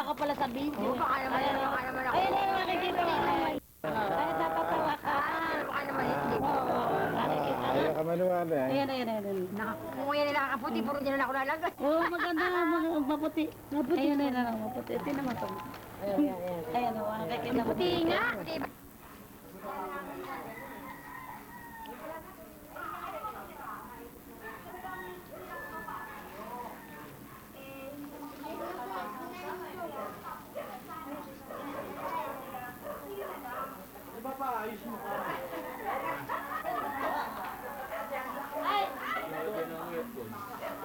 ka pala sa video. Oo, baka naman ako. Ayun na, nakikita mo. Ay, natatawa ka. Baka naman hindi. Oo, nakikita mo. Ayaw ka maniwala eh. Ayan. Kung yan nila kaputi, puro dyan na ako lalagay. Oo, maganda, maputi. Ayun na, maputi. Tingnan mo to. Ayan, nakikita mo. Puti nga.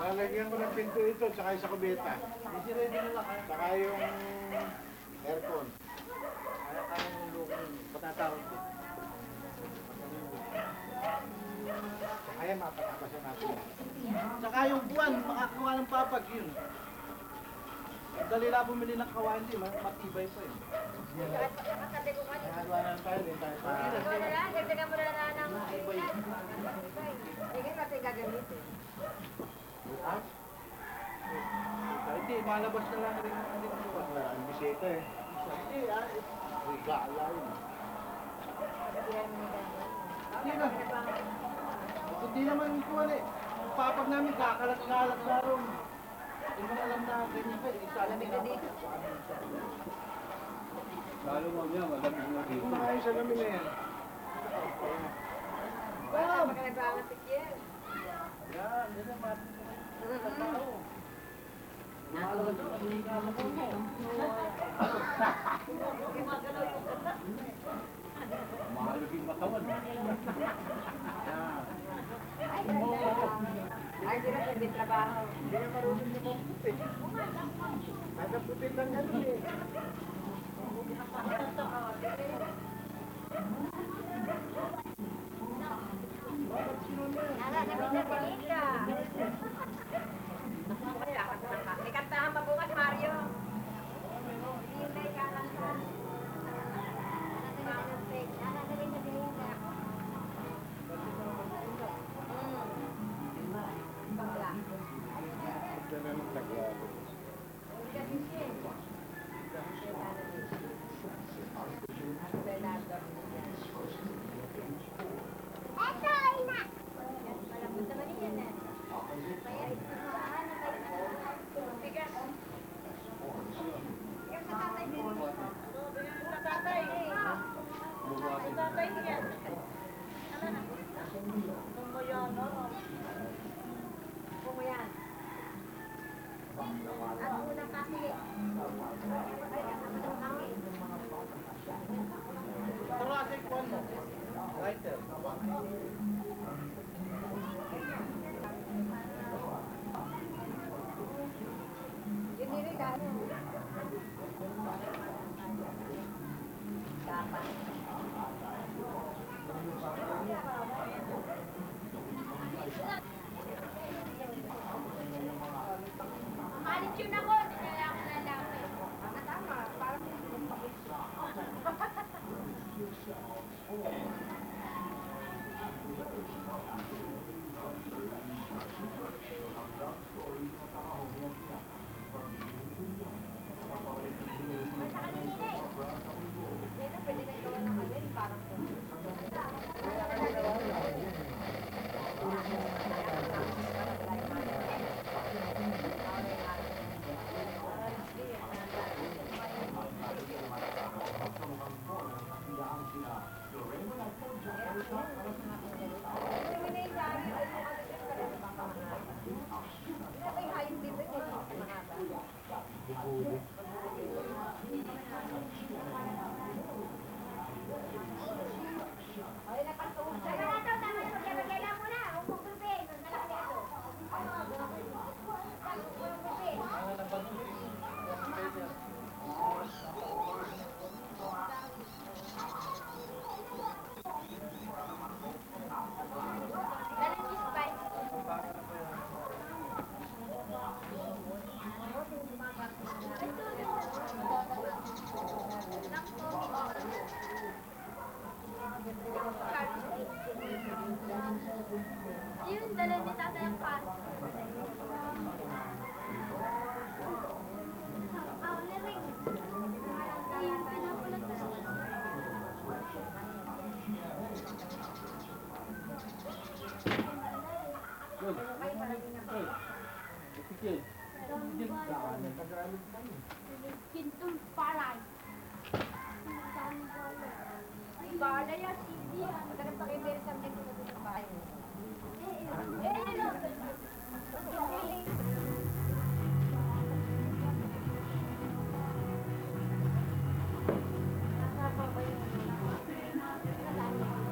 Lalagyan ko ng pinto ito, tsaka sa kubeta. Tsaka yung aircon. Kaya mapatapasan natin. Saka yung buwan, makakuha ng papag yun. Dali na bumili ng kawain din, matibay pa yun. Nagawa na tayo din tayo. Ikaw na lang, dagdagan mo na lang ng sige, kasi gagamitin. Bukas? Hindi, malabas na lang rin ang buwan. Wala ang bisita eh. Hindi, Regala yun. Hindi na. Hindi naman kuwan eh. Ang papag namin kakalat-kalat na ron. Hindi mo alam na ganyan pa, isa lang na dito. Lalo mo niya, malamig na dito. Maayos sa lamin na yan. Baka baka nagpangatik yan. Yan, yan ang tao. Lumalabas ang paghihinga mo ko. Mahalog yung matawan. Ay, sila sa din trabaho. Hindi nga marunong niya maputi. Nagaputin lang yan eh. Nala, nabinabingin ka. May kantahan pa bukas, Mario. Hindi ka lang ka. Diyan na nagtaglado. Tara, take one mo. Lighter. Malit yun ako. Kaya ako lalapit. Tama, parang yun. Kintong palay. Bala ya, hindi. Magandang pakibili sa mga ito ng bahay.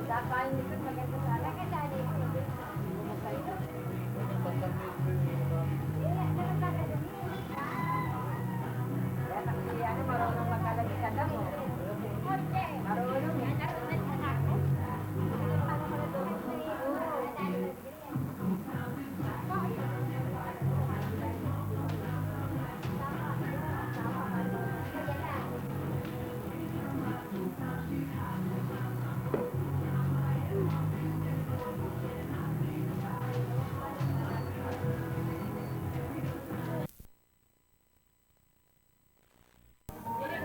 Dapat nito maganda sana kasi marunong magkalagi ka daw. Marunong yan.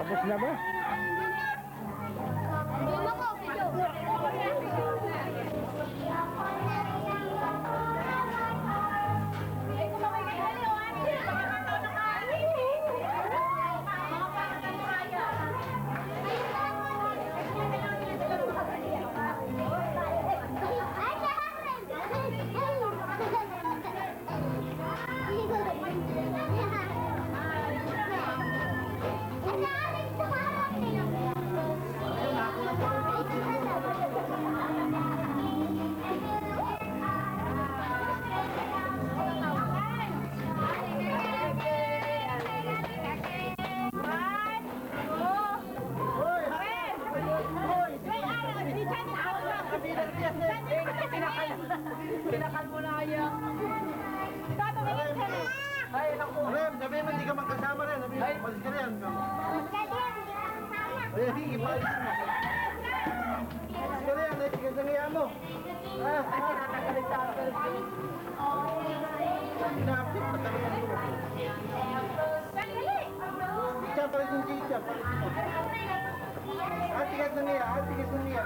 Tapos na ba? Game ako, video. Ay, kumamay kayo. Pinakal mo na yan. Ay, naku. Rem, sabi mo hindi ka magkasama rin. Sabi mo, malis ka rin. Ay, hindi, ipaalis mo. Malis ka rin, ay, sige, sangiyan mo. Tinatagalit sa akin. Pinapit, patalaman mo. Chicha, palis yung chicha, palis mo. Tigas na niya, tigas na niya.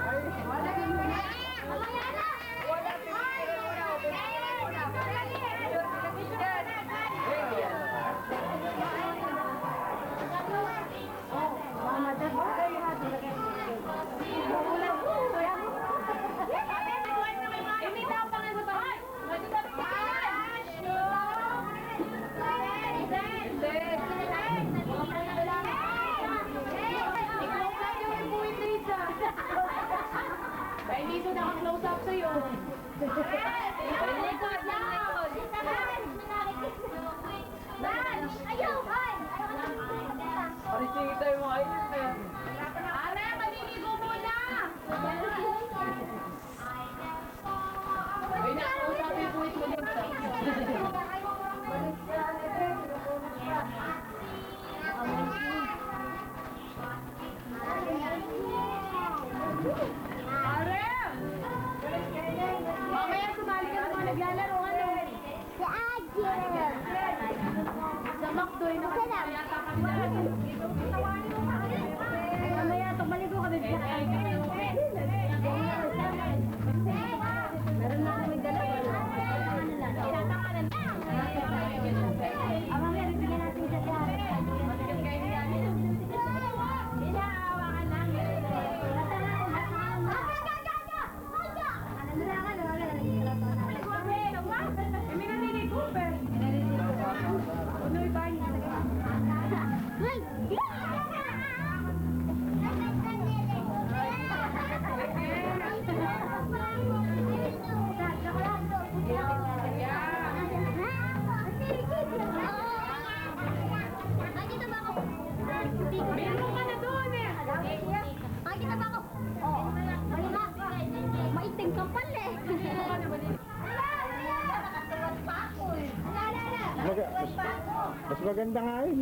Ay, Dito naka-close up sa'yo. Likod lang! Ayaw! parisingin tayo mga ayos na yan. Ara, maliligo muna! Ay, nakausap yung puwit mo dun. Ara! Mamaya sumali ka sa mga naglalaro, ano? Sa McDo, yun ako yata kami lagi. Mamaya, tumaligo ka din. Meron na kami dalawa. Tinatakalan na. Mamaya, bibigyan natin sa dyan. Matigas kayo niya. Hawakan lang. May naniligo, pero. Ano iba niya? Meron ka na doon eh. Makikita ba ako? Oo. Malima. Maiting kang pala eh. Nakatuwad pa ako eh. Mas maganda nga yun.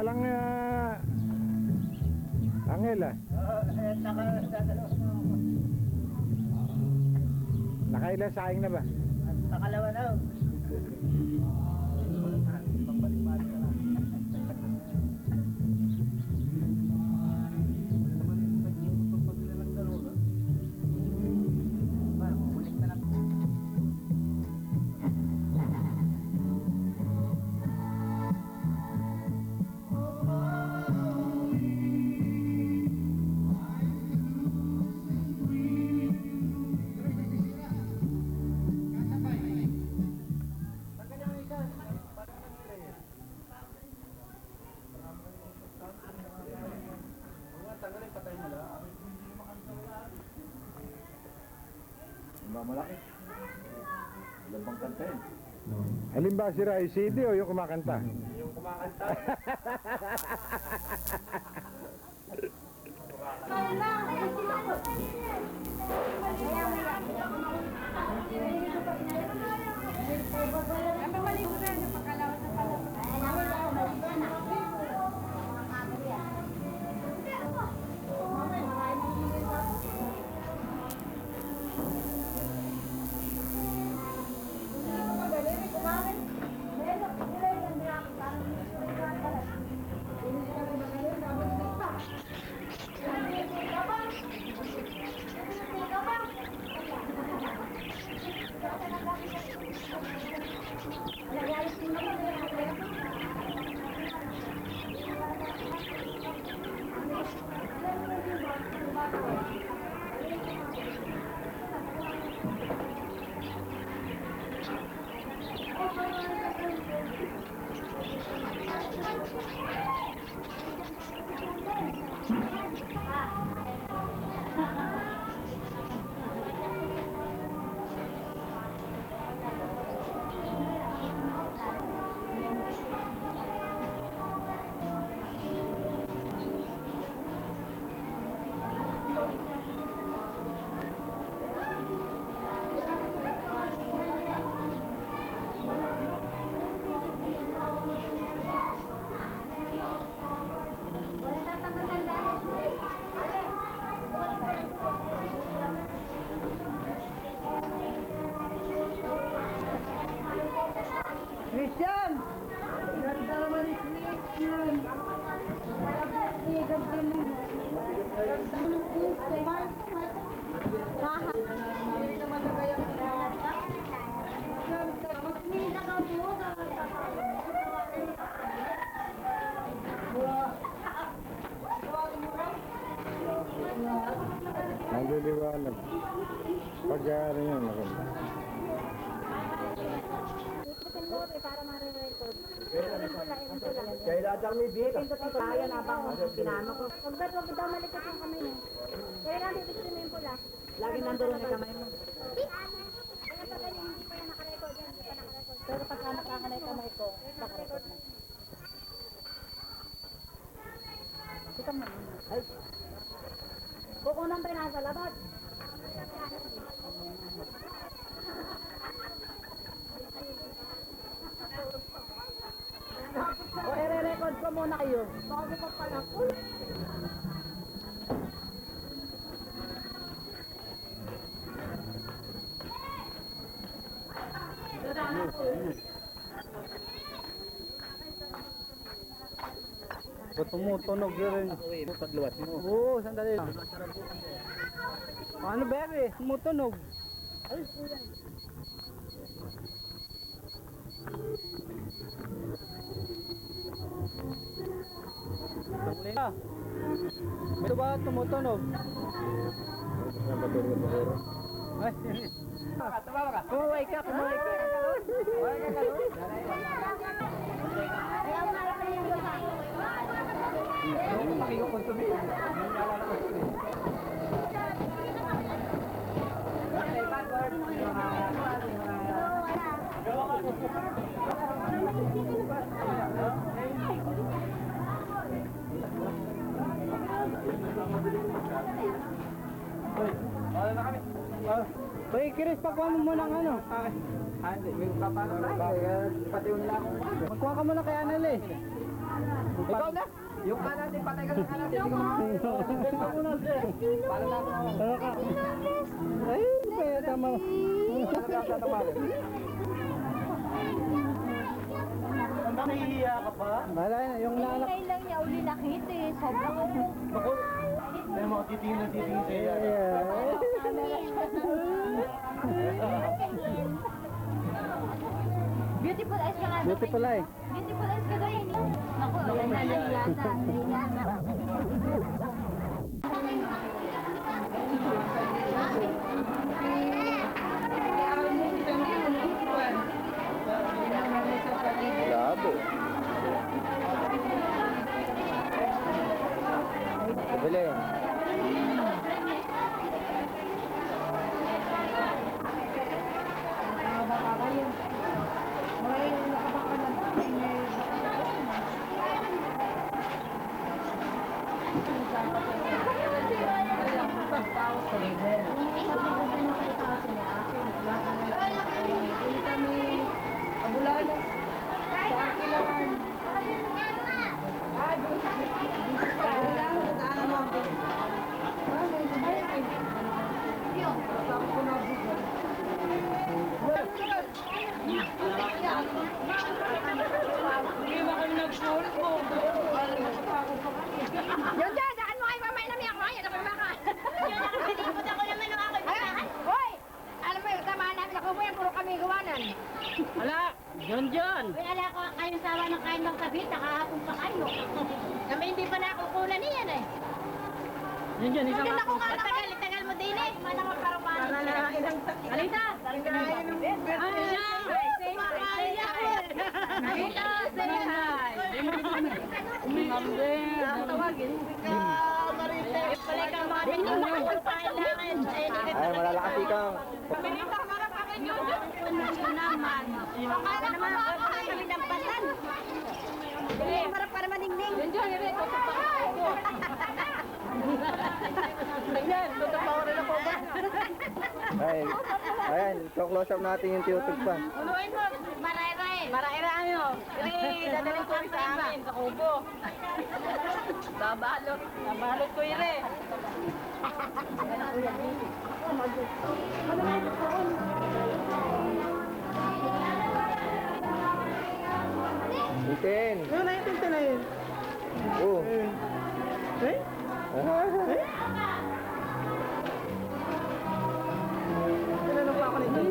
ka lang, Angel ah. Nakailan saing na ba? Nakalawa na. Malaki. Ilan bang kanta yun? Alin ba si Rai? CD o yung kumakanta? Yung kumakanta. Ang babalik na yung pagkalawas ng Christian! Ganda naman ni Christian! Naliliwanag. Pag ano yan, maganda. Para ma-record. Kaya lahat ang may bihik. Pindutin ko ayan habang pinano ko. Huwag daw malikot yung kamay mo. Kaya lang bibigyan mo yung pula. Lagi nandoon yung kamay mo. Kaya pag ganyan, hindi pa yan nakarecord yan. Hindi pa nakarecord. Pero pagka nakakanay kamay ko, nakarecord na. Kita mo. Ay, Kukunang pa yung nasa labas. o ere-record ko muna kayo. Bago pa pala po. Ba't tumutunog yun? Pagluwas mo. Oo, sandali. Ano ba yan eh? Tumutunog. Tangli na. Ito ba tumutunog? Ay, tama ka. Kumuhay ka, kumuhay ka. Kumuhay ka ka. Ayaw na rin yung gusa. Makikukonsumi. Wala na kami. Hoy, Chris, pakuha mo muna ng ano. Hindi, may papasok tayo. Pati yung lang. Magkuha ka muna kay Anel eh. Ikaw na. Yung kanan natin, patay ka ng kanan natin. Paano na ako? Ay, kaya tama. Nahihiya ka pa? Wala na, yung nanak. Hinay lang niya uli nakita eh. Sobrang Ako, may mga titingin sa'yo. Beautiful eyes ka nga. Beautiful eye. Beautiful eyes ka daw. Naku, wala na yata. Grabe. Bili. Yun dyan, saan mo kayo mamay na miyak? Ay, ano kayo baka? Yun, nakapilipot ako naman ng ako'y baka. Hoy! Alam mo yung tamaan natin ako mo yan, puro kami gawanan. Wala, John. Uy, ala ko kayong sawa ng kain ng tabi, nakahapon pa kayo. Kami hindi pa nakukunan niyan eh. John, isang Hindi ako. ako nga tagal mo din eh. Mana ka parapan. Alita! Alita, say hi. Pala ka mga kailangan. Ay, malalakas ikaw. Naman. Akala mo ba ako kami ng pasan? Marap para maningning. John, tutok pa ako. Ayan, tutok pa ako rin ako ba? Ay, ayan, close up natin yung tiyutog pa. Unuin mo, maray-ray. Maraira nyo. Dadalhin ko rin sa amin, sa kubo. Babalot ko ire. Itin. Yung naitinta na yun. Oh. Eh? Tinanong pa ako nito.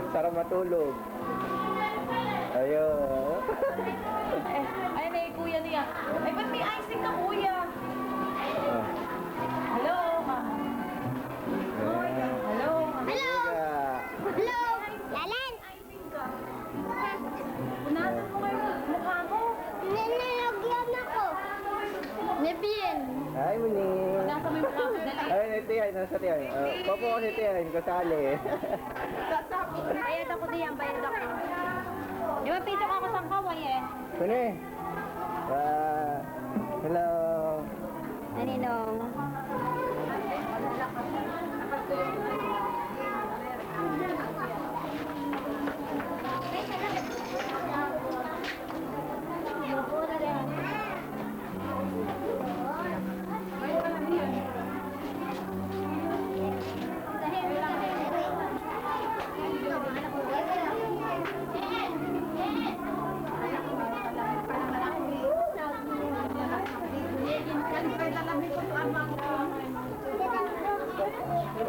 Sarap matulog. Ayun. Ay, may kuya niya. Ay, ba't may icing ka, kuya? Ah. Hello, ma. Ayan. Hello. Hello! Higa. Hello! Lalan! Punasan mo kayo mukha mo. Nanalagyan ako. Nebien. Ay, muni. Nasa may mukha mo, dali. Ay, natiyan, nasa tiyan. Popo ko si tiyan, kasali. Bayad ako diyan, bayad ako. Di ba pitok ako sa kaway eh? Kuni. Hello. Naninong.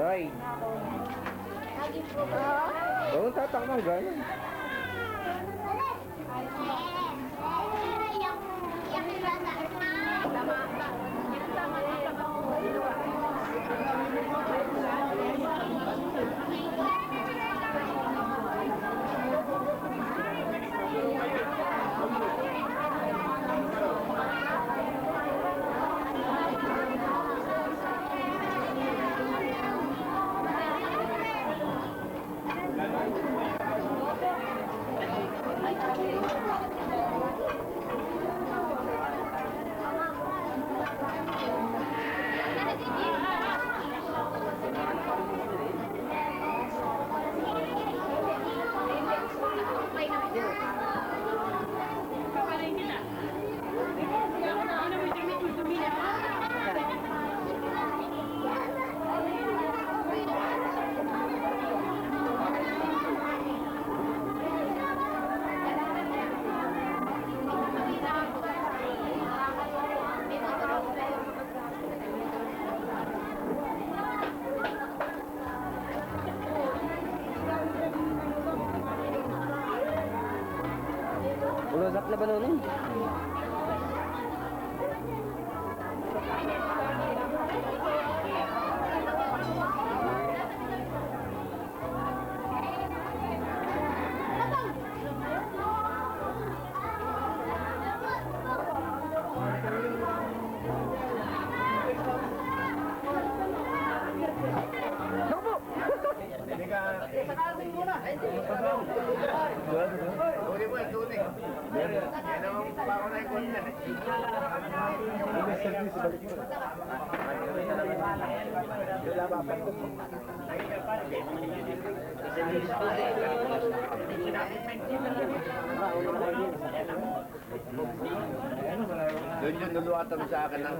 Roy. Huwag mong tatakbang gano'n. Wasak na ba nun? Tuni mo, tuni. Yan naman pa ako na ikon yan eh. Doon yung nuluwatan sa akin ng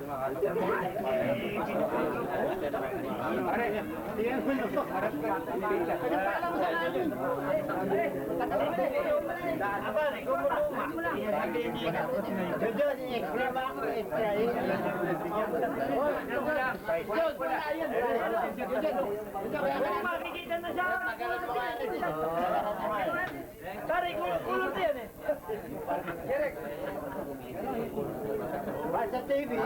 pare, tingnan mo no. Harap ka. Pagpaalam sa akin. Abang, kumuluma. Jojo, extra ba ako? Extra. Makikita na siya. Pare, kulot yan eh. Sa TV.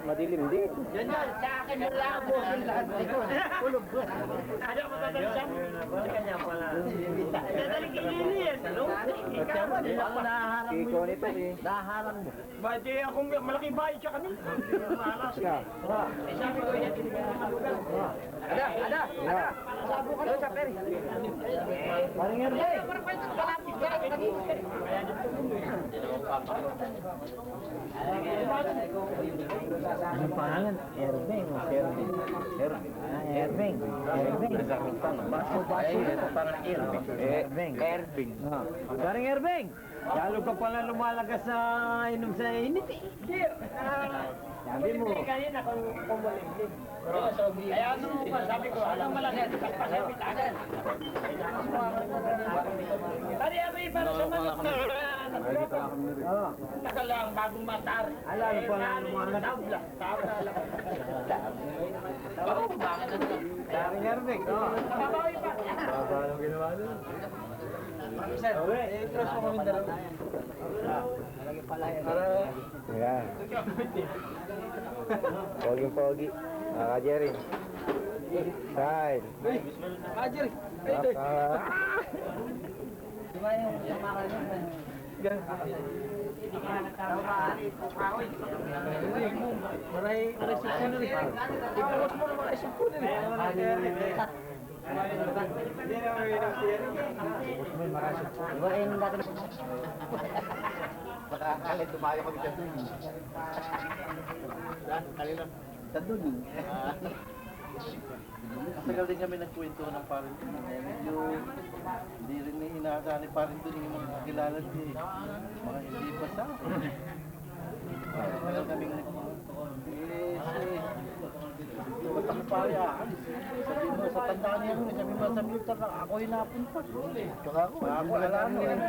Madilim din. Yan yan, sa akin yung labo ang lahat ito. Kulog ko. Ano ko tatalisan? Kanya pala. Dadaling kinili yan. Ikaw ba? Ako nahaharap mo. Kiko nito eh. Nahaharap mo. Ba't akong malaking bahay siya kanina? Malas. Sabi ko yan. Ada. Sabo ka doon sa peri. Paring Erbe. Anong pangalan? Erbeng. Erbeng. Baso. Ito parang Erbeng. Erbeng. Parang Erbeng. Lalo ka pala lumalagas sa inom sa init eh. Sabi mo. Kanina kung kumulimlim. Kaya ano pa sabi ko, alam malaki, pasapit agad. Tari abay para sa manok na tagal lang bagong matar. Alam ko lang lumalag. Tabla lang. Parang Erbeng. Babawi pa. Anong ginawa nun? Cross mo kami dalawa. Yan. Pogi. Jerry. Style. Jerry. Diba yung samakan mo? Maray sipon na rin. Ibukas mo naman ay sipon na rin. Diba yung dati Makakalit, tumayo kami dyan. Kanina. Sa doon eh. Matagal din kami nagkwento ng parang medyo hindi rin na inaasahan ni parang doon yung mga kakilala niya eh. Mga hindi pa sa matagal kami nagkwento. Ba't ako parang sabi mo sa tandaan niya mo, sabi mo sa militer na ako yung napunta. Tsaka ako alam mo yan.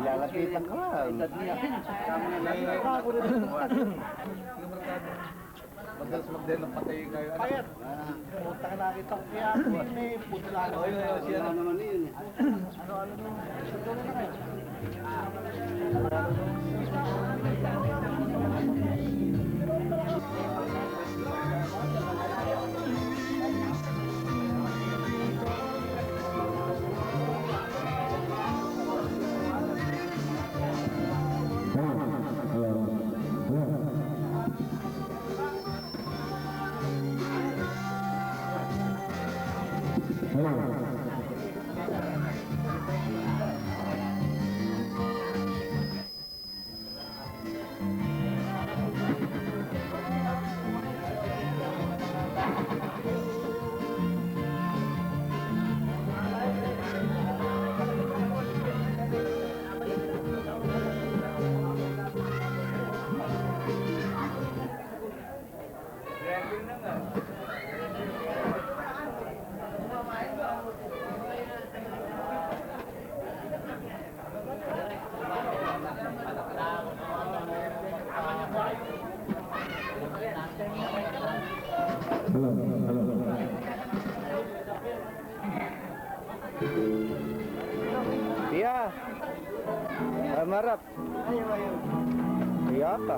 Ilalapitan ka lang. Ako rin madalas mag-din ng patay kayo. Payat! Punta ka nakita ko kaya ako may putla. Siya naman yun eh. Ano nung siguro na kayo? Humarap. Ayaw. Yata.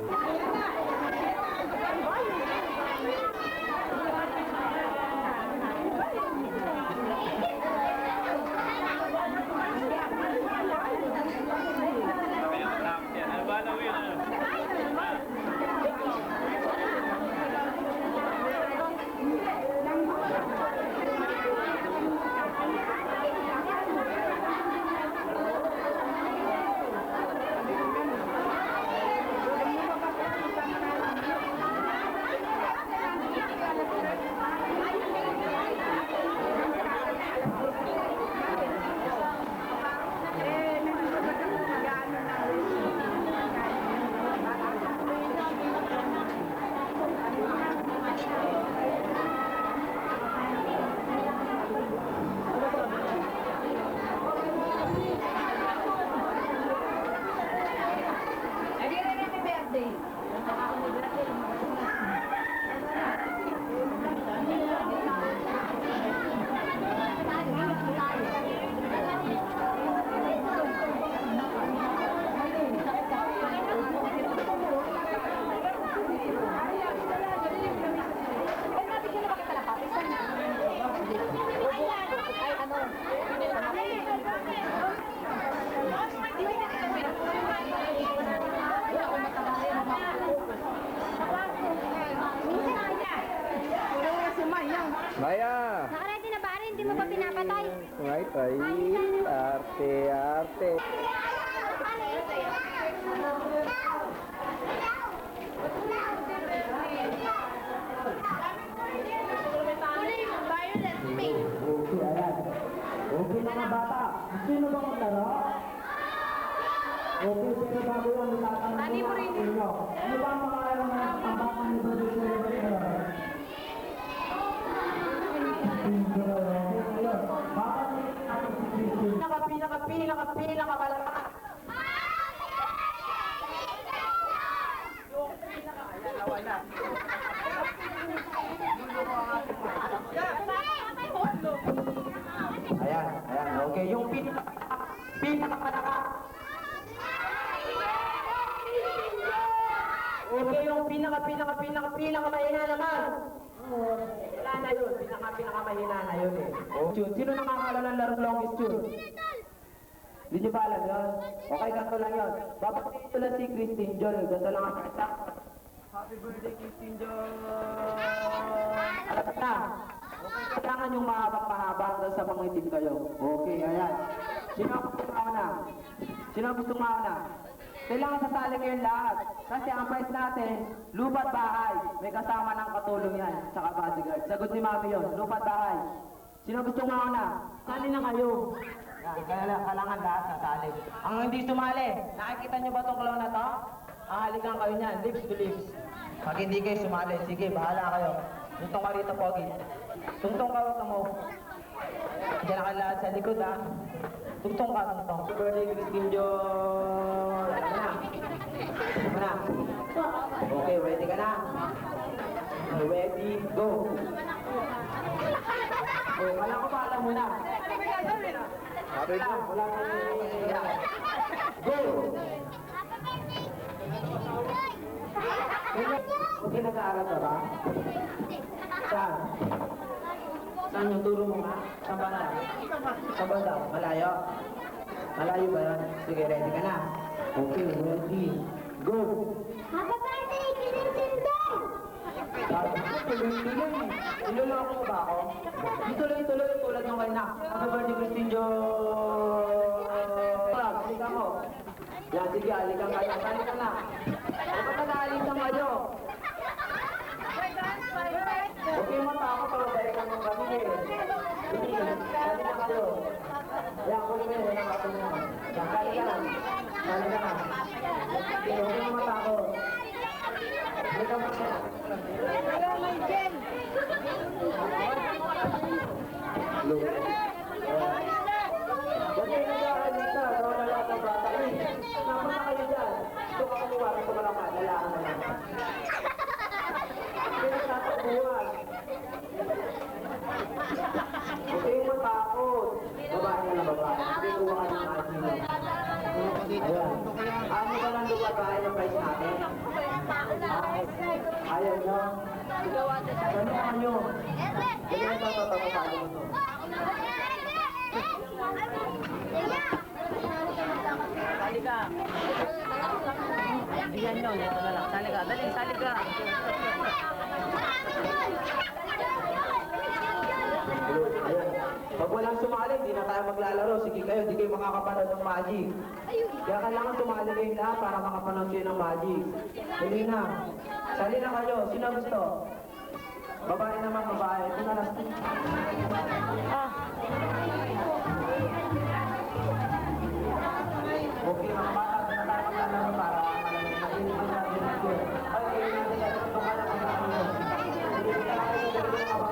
Maya! Nakaready na ba? Hindi mo ba pinapatay? Ay, arte. Okay mga bata, sino ba maglaro? Okay, sino bago yung natatanong ko sa inyo? Ano ba ang mga tambakan ni Brother Silver? Pinaka Ayan. Okay, yung pinaka-palaka. Okay, yung pinaka-mahina naman. Wala na yun, pinaka-mahina na yun eh. Oh, tune. Sino nakakala ng larong longest tune? Hindi nyo ba alam yun? Okay, ganito lang yun. Babatiin ko lang si Christine John. Ganito lang ang kanta. Happy birthday, Christine John! Alam na. Okay, kailangan yung mahaba hanggang sa mangitim kayo. Okay, ayan. Sino ang gusto mauna? Kailangan sasali ngayon lahat. Kasi ang prize natin, lupa't bahay. May kasama ng katulong yan, tsaka bodyguard. Sagot ni Mami yun, lupa't bahay. Sino gusto mauna? Sali na kayo. Kailangan lahat sasali. Ang hindi sumali, nakikita nyo ba itong clown na to? Halikan kayo niyan, lips to lips. Pag hindi kayo sumali, sige, bahala kayo. Tungtong ka rito, Pogi. Tungtong ka, wag mo. Diyan ka lahat sa likod, ha? Tungtong ka, tungtong. Happy birthday, Christine John! Ano na? Okay, ready ka na? Ready, go! Oh, wala ko pa alam muna. Happy Wala ko Go! Okay, nag-aaral ka ba? Saan? Saan yung turo mo nga? Saan ba na? Saan ba daw? Malayo? Malayo ba yan? Sige, ready ka na? Okay, ready. Go! Happy birthday, Kinintinday! Niloloko mo ba ako? Ituloy tulad ng kanina. Happy birthday, Christine John! Halika mo. Yan, sige, halika kayo. Halika na. Ano ba nag-aalitan kayo? Okay mo ta ako para balikan ng kami eh. Sige, halika kayo. Yan, kunin mo yun. Yan, halika na. Halika na. Okay mo mata ako. Halika mo siya. Ba't kayo nag-aalita? Nawala lahat ng bata eh. Sama na kayo dyan. Ito ka kumuha. Ito malaka. Lalakan na lang. Hindi nagtatakbuhan. Huwag kayong matakot. Babae na lang babae. Hindi kuha ka ng asin. Ayan. Ayaw nyo. Ano kayo? Salika. Ayan yun, ito na lang. Salika, dali, salika. Pag walang sumali, hindi na tayo maglalaro. Sige kayo, hindi kayo makakapanood ng Magic. Kaya kailangan sumali kayo lahat para makapanood kayo ng Magic. Hindi na. Sali na kayo. Sino gusto? Babae naman, babae. Ito na last. Okay, mga bata, hindi na tayo maglalaro para makinig natin ang game. Okay, hindi natin natin ito kaya maglalaro. Hindi na tayo maglalaro.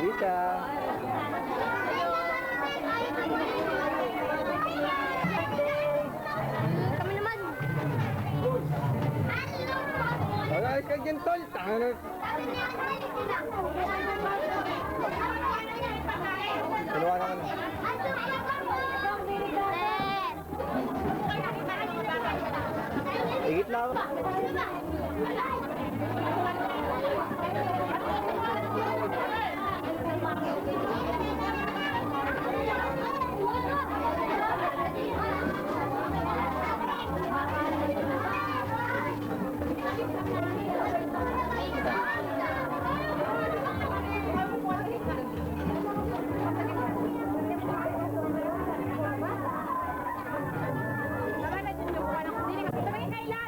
Rita. Kami naman. Wala ka dyan, tol. Tangan. Dalawa na ka na. Higit lang.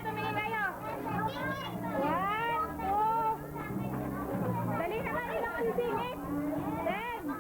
Tumingin kayo. One, two. Dali na kayo ng singit. 10. 10.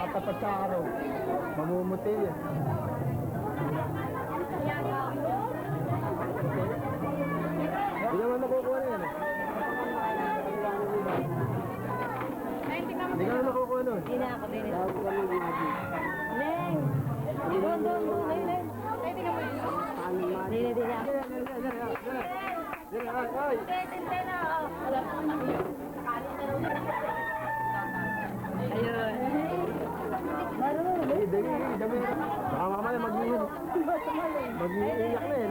Tapat sa araw. Mamumuti yan. Hindi naman nakukuha na yan. Hindi ka na nakukuha nun. Hindi na ako, din. Neng! Doon, Neng. Hindi na ako. Ayun. Dami. Baka mamaya mag-iiyak na eh.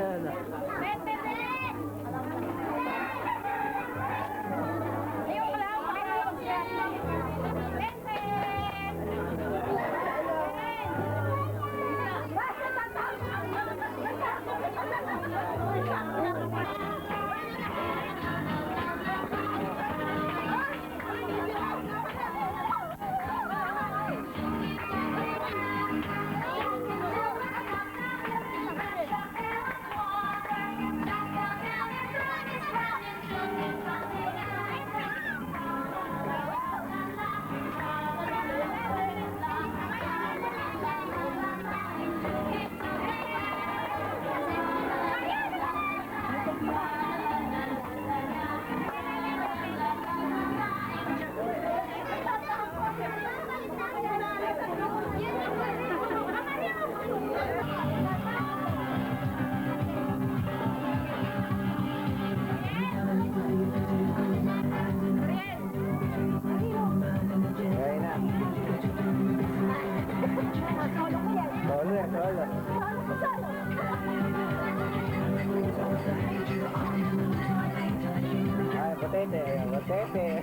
Batete.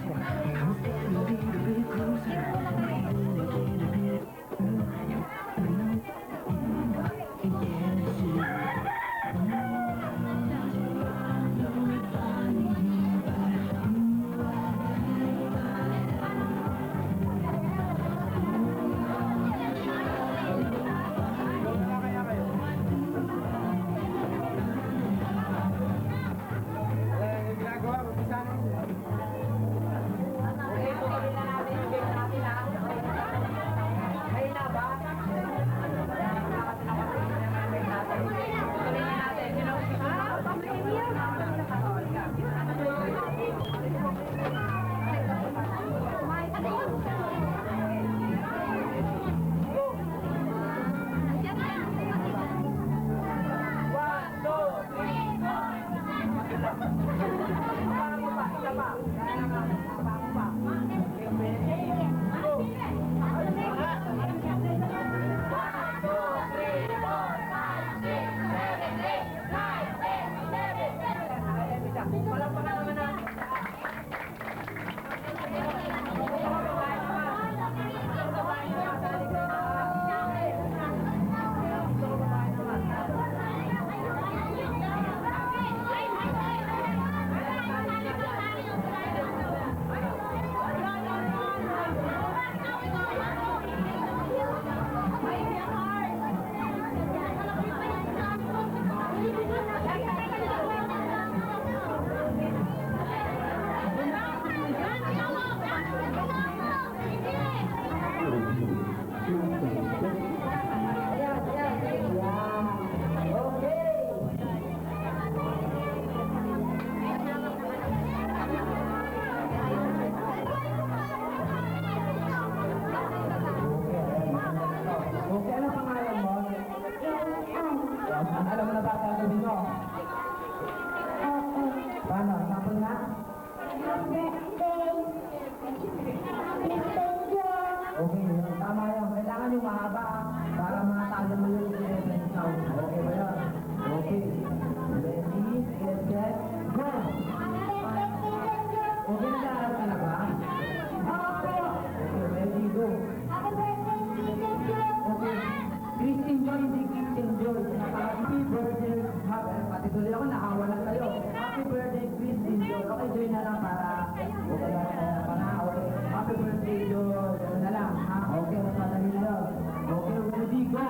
paki-join na lang para okay lang para okay. Happy birthday, Joe. Ano na lang, ha? Okay, mas madali na yun. Okay, ready, go!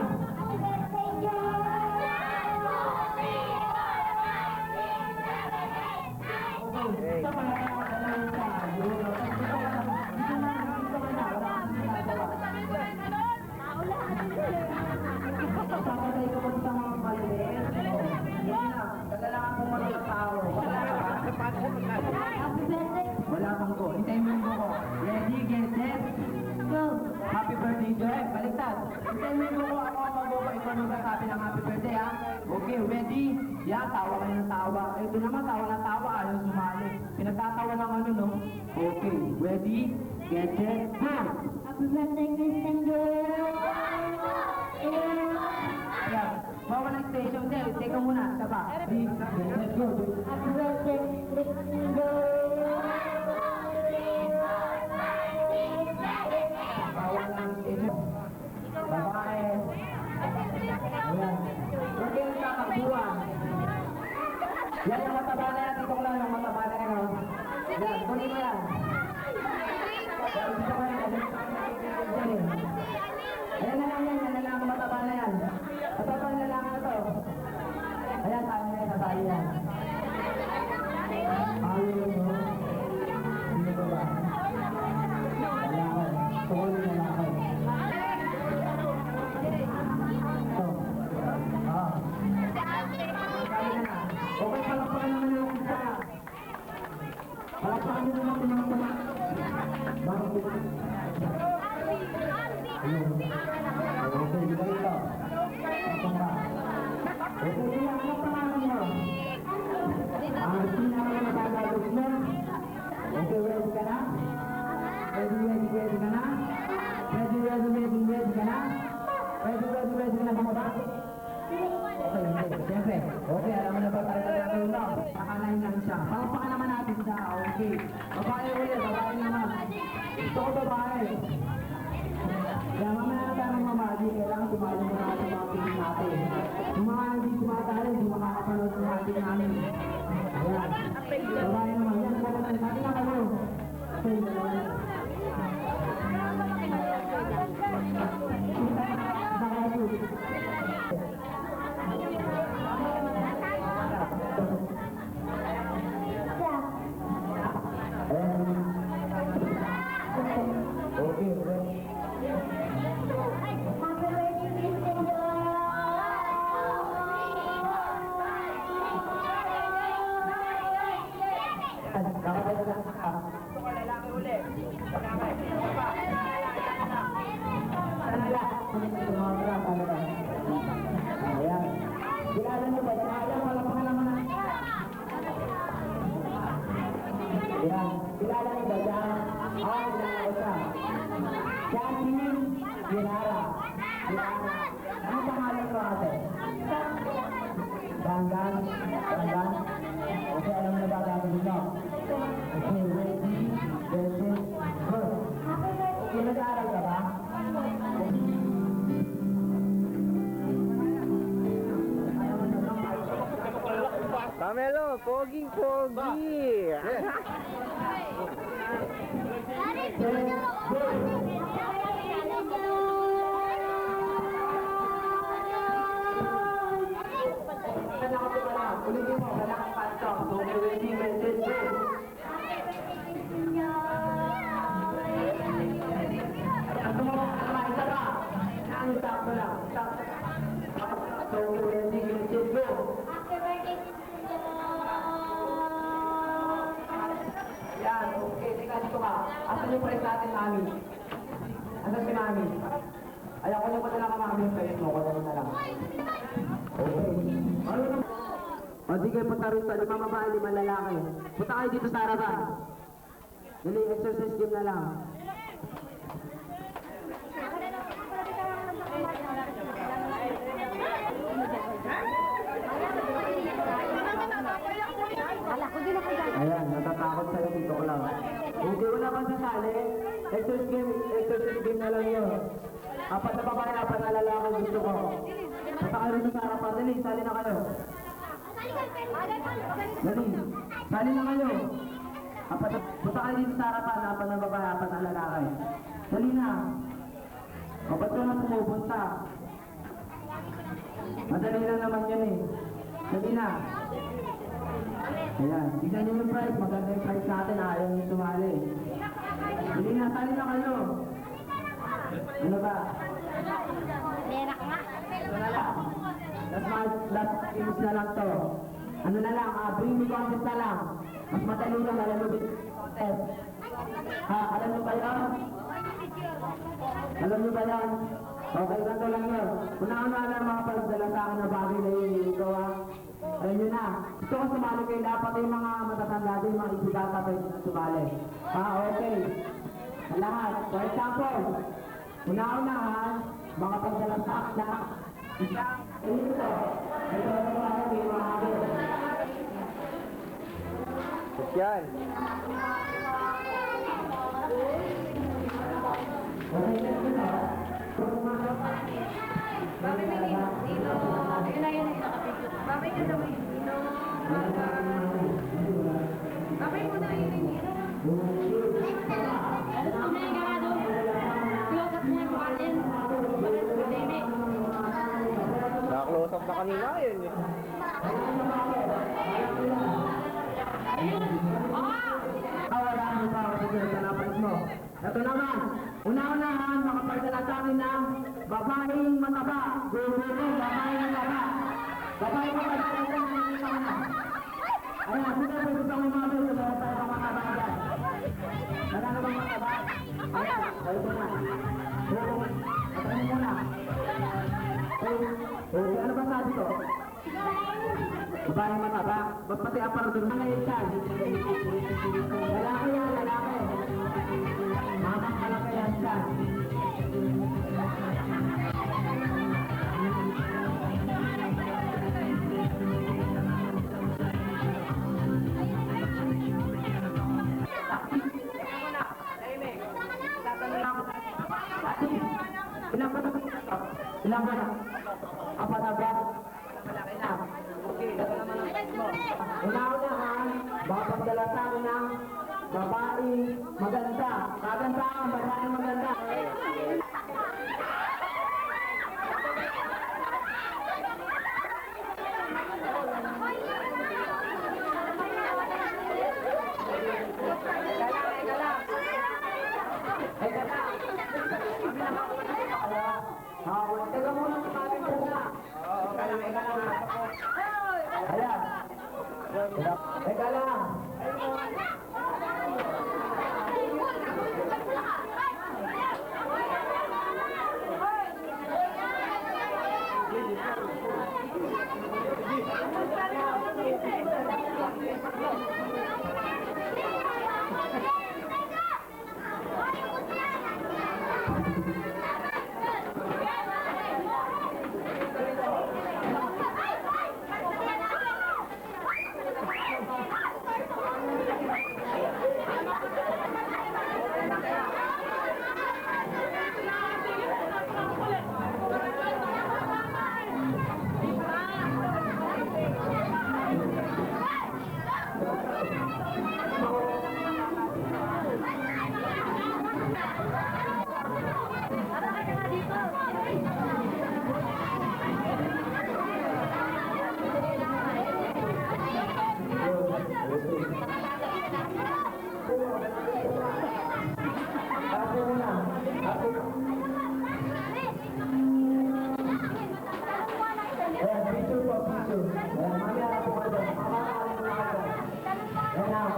Okay. Sa pangalan ng Papatay ko sa mga maliit. Hindi na. Kailangan kong magkatao. Wala pang ko. Hintayin mo yung ko. Ready, get set, go! Happy birthday, Joy. Baliktad. Hintayin mo yung ko. Ako ang mag-go. Ikaw nung kasabi ng happy birthday, ha? Okay, ready? Yan, tawa kayo ng tawa. Ito naman, tawa ng tawa. Ayaw sumali. Pinagtatawa ng ano, no? Okay, ready, get set, go! Happy birthday, Christian girl! Ayan. Bawal ang station there. Teka muna. Isa pa. Ready, get set, go. Happy birthday, Christian girl! Bawal ang station. Babae. Ayan. Huwag kayong kakagbuhan. Yan yung mataba na yan. Ito ko lang yung mataba na yan. Oh. Yan. Kunin mo yan. Ayan na lang yan. Yan na lang ang mataba na yan. Mataba na lang na to. Ayan. Tayo na yan. Tayo yan. Ayun. Hindi ko ba? Wala ko. Tuloy na lang ako. Okay, palakpakan naman yung isa. Palakpakan nyo naman yung mga tuma. Bakit? Ayun. Okay, di ba ito? Tuma. Okay, sila, ano pangalan mo? Sino ang nagagalos mo? Okay, ready ka na? Ready ka na? Ready ka na? Ready ka na bumaba? Okay, hindi. Siyempre. Okay, alam mo na ba tayo talaga yun lang? Nakalain lang siya. Palakpakan naman natin siya. Okay. Babae ulit. Babae naman. Gusto ko babae. Kaya mamaya na tayo ng mamali. Kailangan tumali mo na sa mga piling natin. Yung mga hindi tumatali, hindi makakapanood sa ating namin. Ayan. Babae naman. Yan. Sabi na kayo. Okay. Ayan. Kilala niyo ba? Kilala mo, alam mo naman. Ayan. Kilala niyo ba dyan? Kilala ko siya. Jasmine Ginara. Ano pangalan ko ate? Dangan. Okay, alam mo na ba gagawin niyo? Okay, ready, ready, go. Okay, nag-aaral ka ba? Pamelo, poging-pogi. Ulitin mo, wala kang pantong. So, ready, ready, go. Ang tumawa ka naman, isa pa. Ang stop mo lang, stop. So, ready, ready, go. Yan, okay. Teka, dito ka. Asan yung press natin, mami? Asan si mami? Ayaw ko niyo pa na lang mami yung press mo. Kaya na lang. Okay. Ano naman? O sige, punta rin sa 5 babae, 5 lalaki. Punta kayo dito sa harapan. Dali, exercise gym na lang. Ayan, natatakot sa'yo dito ko lang. Okay, wala kang sasali. Exercise game na lang yun. 4 na babae, 4 na lalaki gusto ko. Punta kayo dito sa harapan. Dali, sali na kayo. Dali. Sali na kayo. Punta kayo dito sa harapan, apat na babae, apat na lalaki. Dali na. O, ba't ka na pumupunta? Madali lang naman yun eh. Dali na. Ayan, tignan nyo yung price. Maganda yung price natin, ayaw nyo sumali. Dali na, sali na kayo. Ano ba? Merak nga. Ito na lang. Last games na lang to. Ano na lang, bring me contest na lang. Mas madali lang, malalubit contest. Alam nyo ba yun? Alam nyo ba yan? Okay, ganito lang yun. Una-una lang mga pagdala sa akin na bagay na yung gawa. Ayun nyo na. Gusto ko sumali kayo dapat yung mga matatanda din, mga ibigata pa yung sumali. Okay. Sa lahat. For example, una-unahan, mga pagdala sa akin na isang ito. Ito na mga yung mga habit. Yan. Naka-close up na kanina yun eh. Wala mo pa ako sa napalit mo. Ito naman, una-unahan, makapagdala sa akin ng babaeng mataba. Guguro, babaeng mataba. Babaeng mataba sa akin ng mataba. Ayan, sino po gusto mo mga beso na tayo ng mataba dyan? Wala na bang mataba? Ayan, tayo po na. Patayin mo muna. Ano ba sabi ko? Babaeng mataba. Ba't pati aparador na ngayon siya? Lalaki yan, lalaki. Mamang malaki yan siya. Ilang ba na? Apa na ba? Malaki na. Okay, ito naman ang price mo. Una-unahan, baka pagdala sa akin ng babaeng maganda. Maganda ang babaeng maganda. Teka muna sa mga na. Ayan. Teka lang.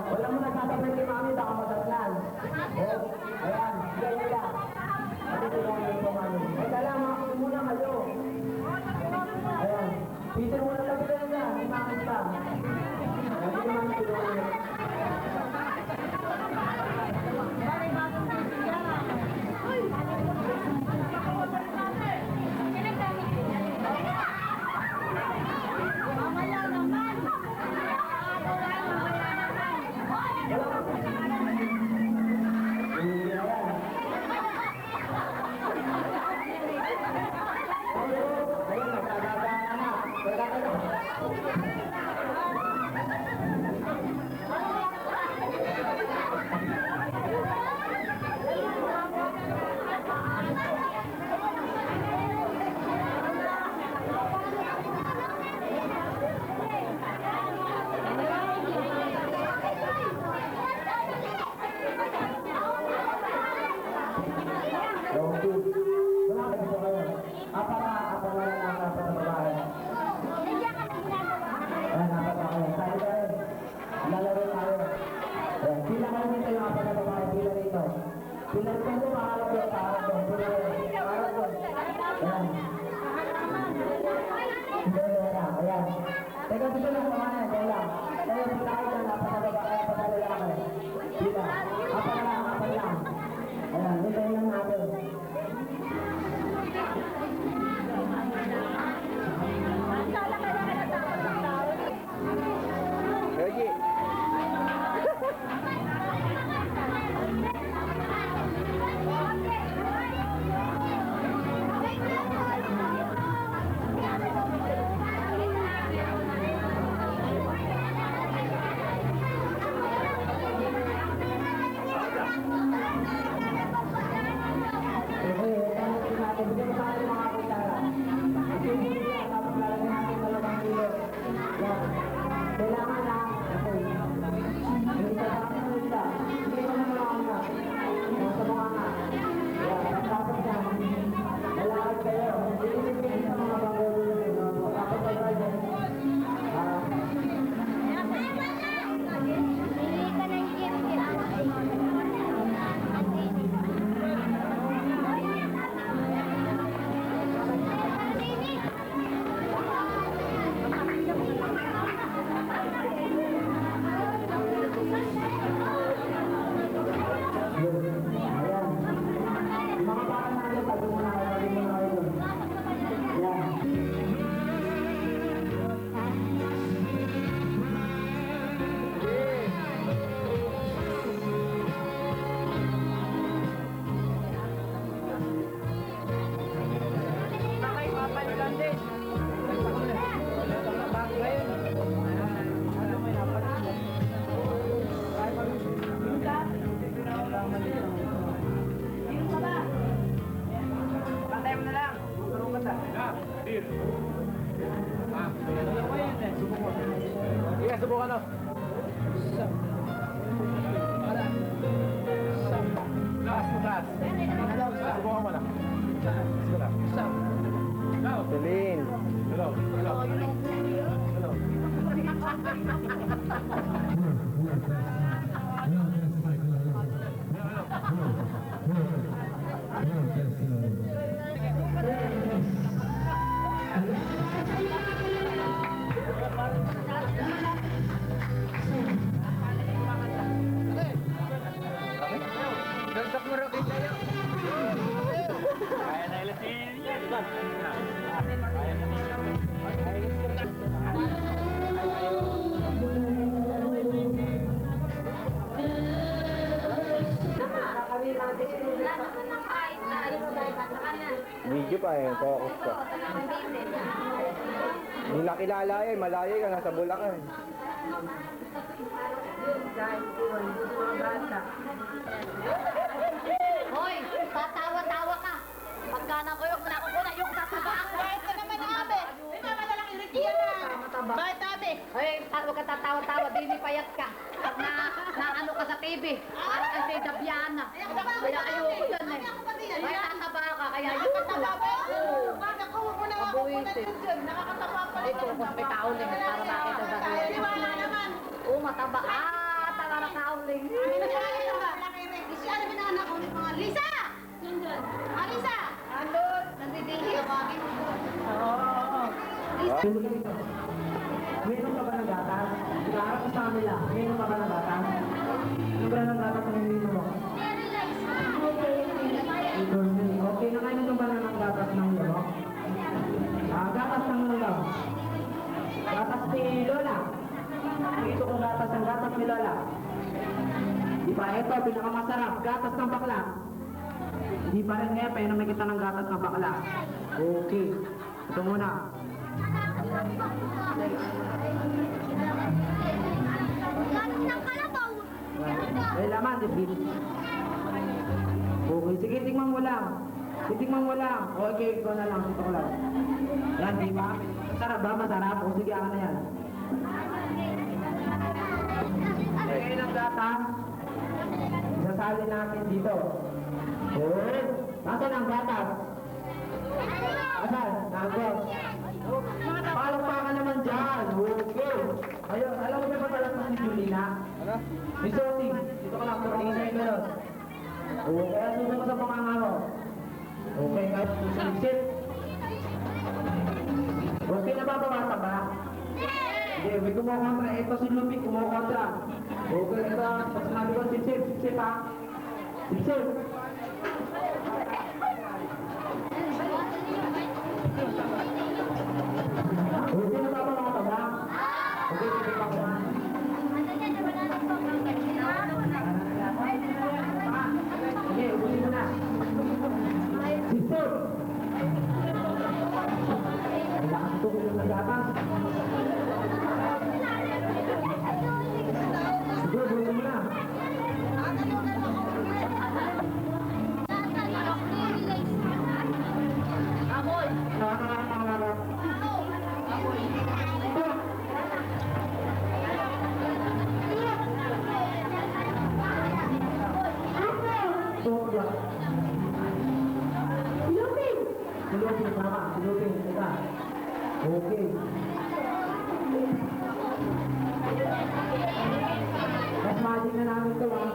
Wala mo nagsasabi kay mami, baka madatnan. Ayan, sige nila. Ate tulungan niyo po mami. Teka lang, mami muna kayo. Ayan, Peter muna lang sila na, may mami pa. Hindi mami tulungan niyo. Pilar ko mo, harap ko, harap ko. Harap ko. Ayan. Ayan. Teka, dito lang naman yan. Kaya lang. Kaya pula kayo dyan. Napatababa kayo. Patalala kayo. Dito. Apan lang. Ayan. Dito lang natin. Yogi. Kailangan na. Hindi ka nakakita. Hindi ka naman ako na. Nasa mga nga. Tapos yan. Malakad kayo. Hindi sa mga banggulo. Tapos kayo dyan. Hindi ka na Ayan. Mga baka natin, tabi mo na kayo dun. Ayan. Sige, subukan na. Taas. Subukan mo na. Celine. Video pa eh, focus pa. Hindi nakilala eh, malayo ka, nasa Bulacan. Hoy, tatawa-tawa ka. Pagka nakuyok na ako na yung tatabaan. Bakit ka naman abe? Hindi naman nalang irikiyan na. Bakit abe? Hoy, huwag ka tatawa-tawa, dini payat ka. Pag na ano ka sa TV, parang kasi Dabiana. Kaya ayoko yun eh. May tataba ka, kaya ayoko. Bakit ako mo na ako na yun? Nakakataba pa rin. Ito, mas may kauling para makita sa video. Di wala naman. Oo, mataba. Tara na kauling. Si ano ba na anak ko? Lisa! Lisa! Andun! Nandidili. Tawagin mo. Meron ka ba ng gatas? Nakaharap ko sa kanila. Meron ka ba ng gatas? Ano ba ng gatas ang hindi mo? Okay, nakainom ka ba ng gatas ng ulo? Gatas ng ulo. Gatas ni Lola. Ito kong gatas ng gatas ni Lola. Di ba? Ito, pinakamasarap. Gatas ng bakla. Di pa rin ngayon, painumin kita ng gatas ng bakla. Okay. Ito muna. Gatas ng kalabaw. May laman, di ba? Okay, sige, tingnan mo lang. Titingnan mo lang. Okay, ikaw na lang. Ito ko lang. Yan, di ba? Masarap ba? Masarap? O sige, ako na yan. Lagay ng gatas. Sasali natin dito. Okay. Nasaan ang gatas? Asan? Nandun. Palakpakan naman dyan. Okay. Ayun, alam mo ba pala sa si Julina? Ano? Miss Sophie, dito ka lang. Tingin sa'yo na Okay, ano susunod sa pangangaro? Okay, kahit susunod. Okay, nababawata ba? Hindi, may kumukontra. Ito si Lupi, kumukontra. Okay, ito, pag sinabi ko, sip ha? Sip. Okay, nababawata ba? Okay, sip ako. Sige, ubusin mo na. Sip. Kailangan ito ko yung nagatas. Sige, buhin mo na. Silupin, tama. Silupin, teka. Okay. Mas magic na namin ito, ha?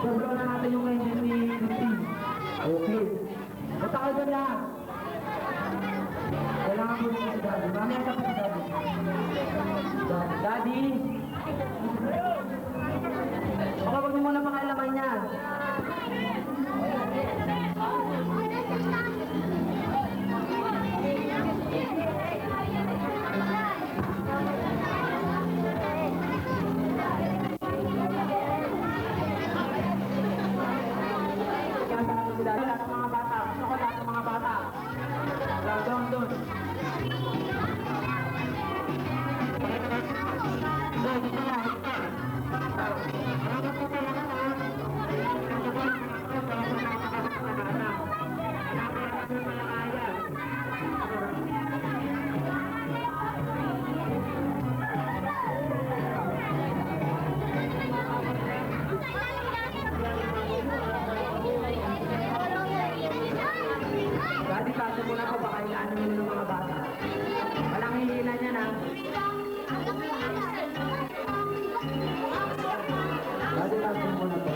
Doblo na natin yung engine ni Christine. Okay. Basta kayo dyan lahat. Kailangan po yung si Daddy. Mamaya ka po si Daddy. Daddy! Baka wag niyo muna pakailaman yan. Daddy, paso muna po, baka ilaan nyo ng mga bata. Walang hihila niya na. Daddy, paso muna po.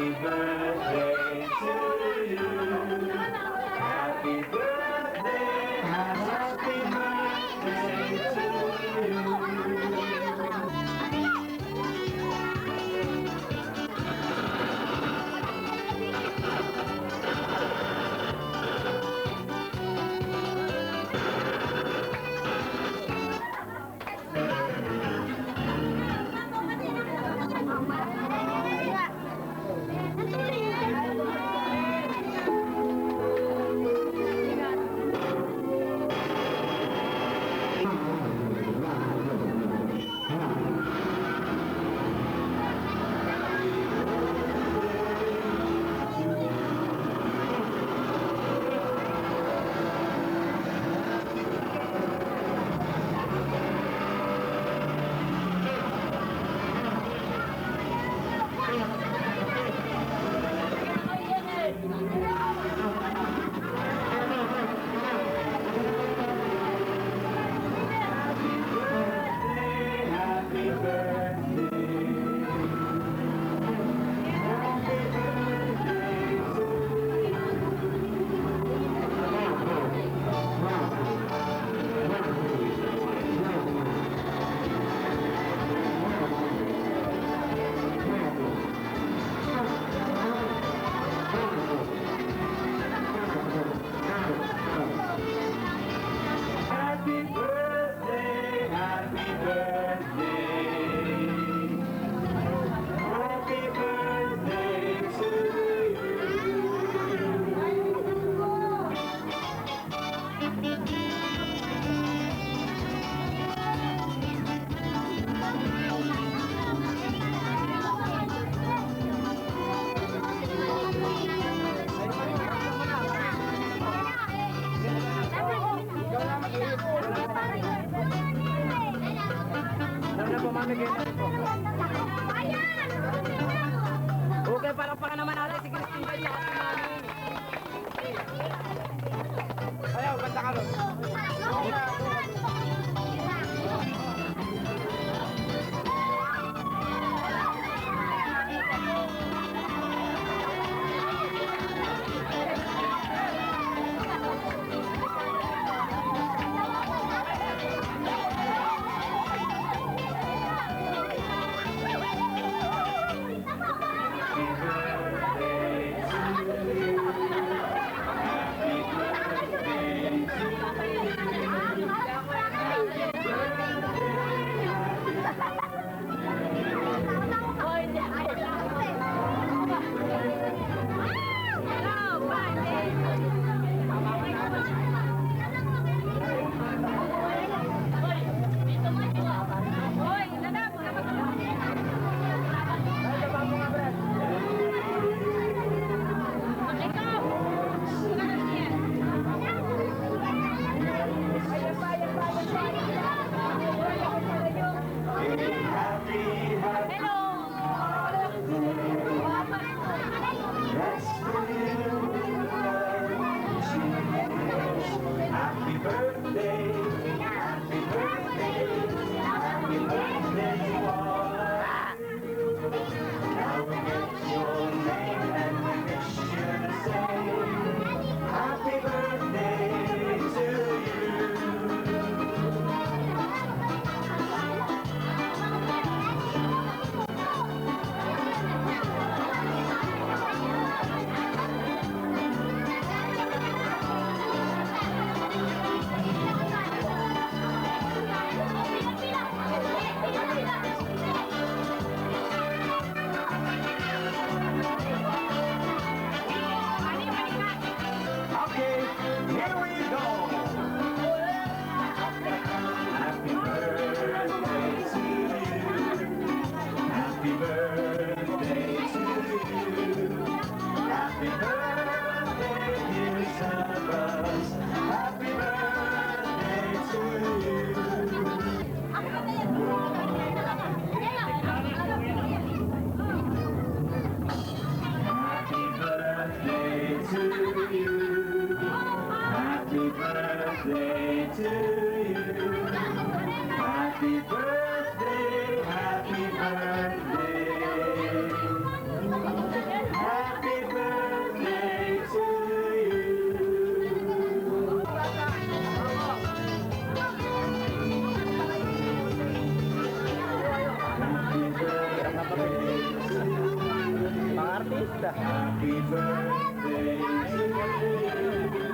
Happy birthday to you. Happy birthday, happy birthday to you. Happy birthday, happy birthday. Happy birthday to Okay, parang pa naman natin si Christine Bay at si Mami. Ayaw, basta ka ron. happy birthday to Happy birthday to you.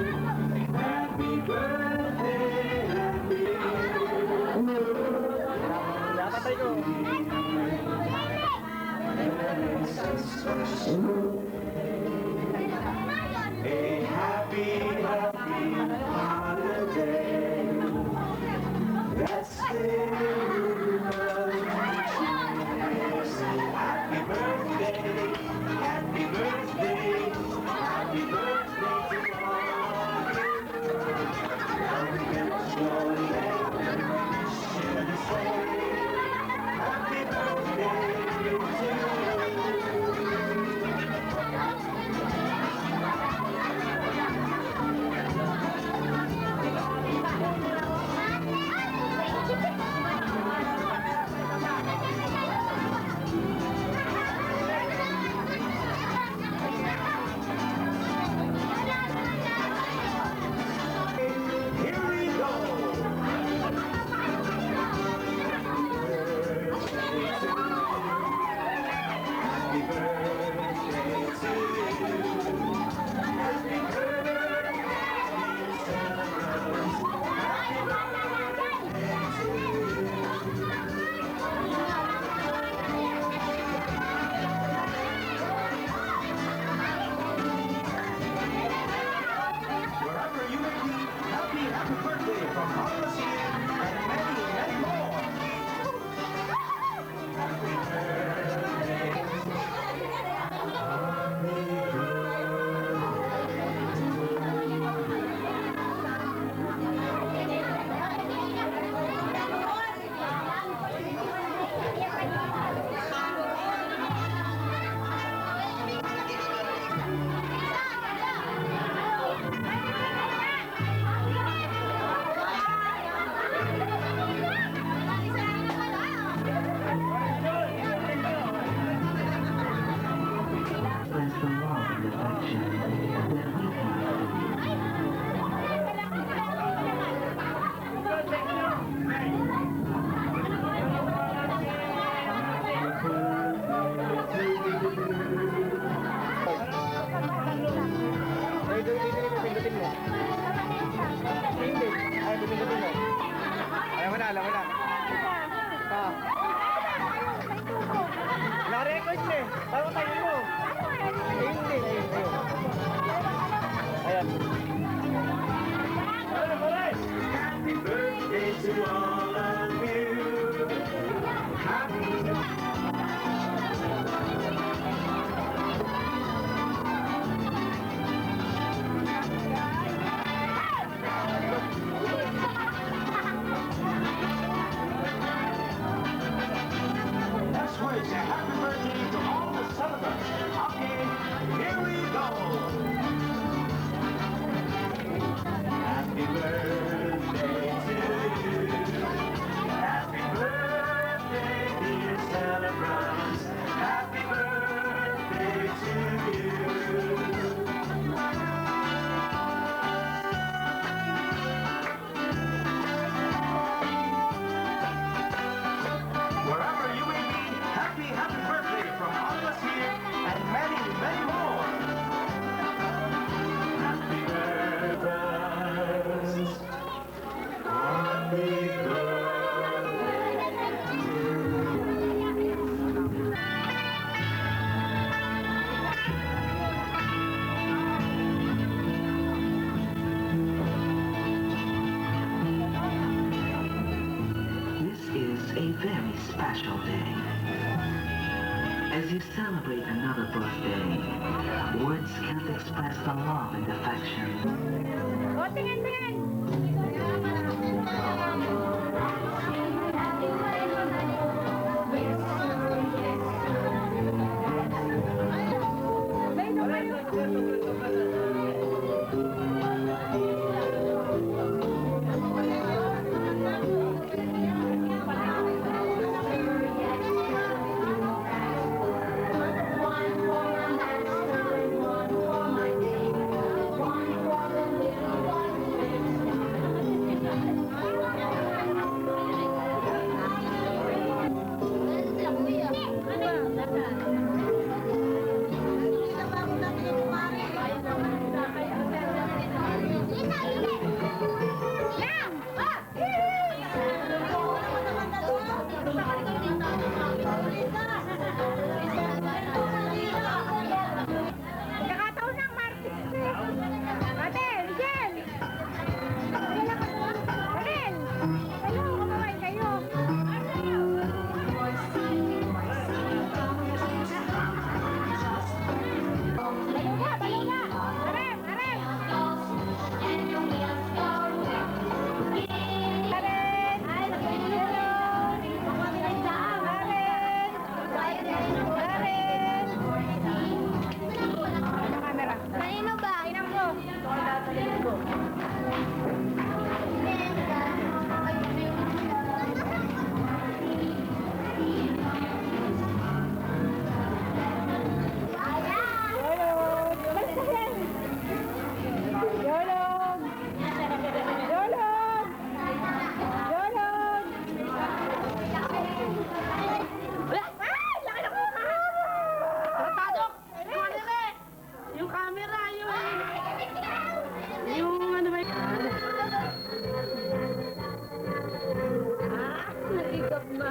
Happy birthday, happy Napatay ko. a happy, happy holiday. Let's sing happy birthday, happy birthday, happy birthday to all. Joy and share the same. Happy birthday to you. Here we go. Happy birthday to you. Happy birthday, dear celebrants. Happy wherever you may be, happy birthday from all of us here and many, many more. Happy birthday. Express the love and affection that we have. Ay, pindutin mo. Hindi. Ay, pindutin mo. Alam mo na, alam mo na. Ah. Na-record niya eh. Parang tayo mo. Hindi. Ayan. Happy birthday to all of you. Happy Let's wish a happy birthday to all the celebrants. Okay, here we go. Happy birthday to you. Happy birthday, dear celebrants. Happy birthday to you. Wherever you may be, happy birthday from all of us here and many, many more. Happy birthday. Happy This is a very special day. As you celebrate another birthday, words can't express the love and affection. na.